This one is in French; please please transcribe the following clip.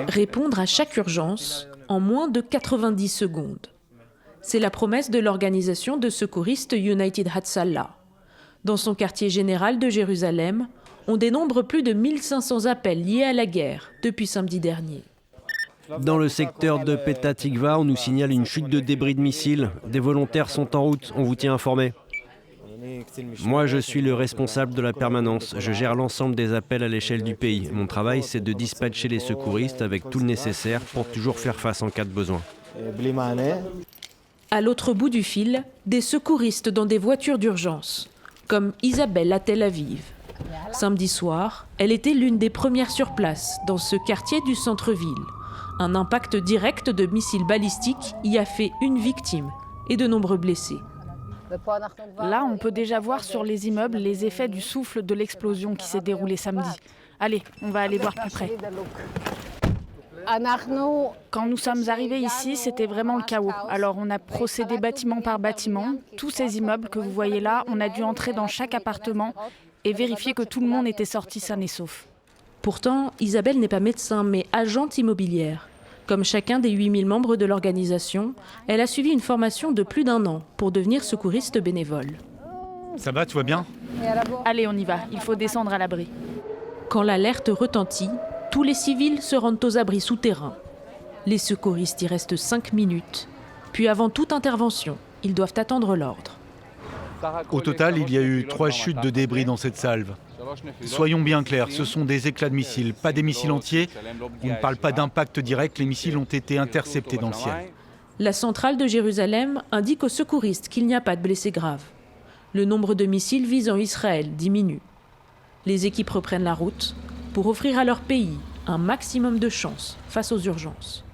Répondre à chaque urgence en moins de 90 secondes. C'est la promesse de l'organisation de secouristes United Hatzalah. Dans son quartier général de Jérusalem, on dénombre plus de 1500 appels liés à la guerre depuis samedi dernier. Dans le secteur de Petah Tikva, on nous signale une chute de débris de missiles. Des volontaires sont en route, on vous tient informé. Moi, je suis le responsable de la permanence. Je gère l'ensemble des appels à l'échelle du pays. Mon travail, c'est de dispatcher les secouristes avec tout le nécessaire pour toujours faire face en cas de besoin. À l'autre bout du fil, des secouristes dans des voitures d'urgence, comme Isabelle à Tel Aviv. Samedi soir, elle était l'une des premières sur place, dans ce quartier du centre-ville. Un impact direct de missiles balistiques y a fait une victime et de nombreux blessés. Là, on peut déjà voir sur les immeubles les effets du souffle de l'explosion qui s'est déroulée samedi. Allez, on va aller voir plus près. Quand nous sommes arrivés ici, c'était vraiment le chaos. Alors on a procédé bâtiment par bâtiment. Tous ces immeubles que vous voyez là, on a dû entrer dans chaque appartement et vérifier que tout le monde était sorti sain et sauf. Pourtant, Isabelle n'est pas médecin, mais agente immobilière. Comme chacun des 8000 membres de l'organisation, elle a suivi une formation de plus d'1 an pour devenir secouriste bénévole. Ça va, tu vas bien? Allez, on y va. Il faut descendre à l'abri. Quand l'alerte retentit, tous les civils se rendent aux abris souterrains. Les secouristes y restent 5 minutes. Puis avant toute intervention, ils doivent attendre l'ordre. Au total, il y a eu 3 chutes de débris dans cette salve. Soyons bien clairs, ce sont des éclats de missiles, pas des missiles entiers. On ne parle pas d'impact direct, les missiles ont été interceptés dans le ciel. La centrale de Jérusalem indique aux secouristes qu'il n'y a pas de blessés graves. Le nombre de missiles visant Israël diminue. Les équipes reprennent la route pour offrir à leur pays un maximum de chance face aux urgences.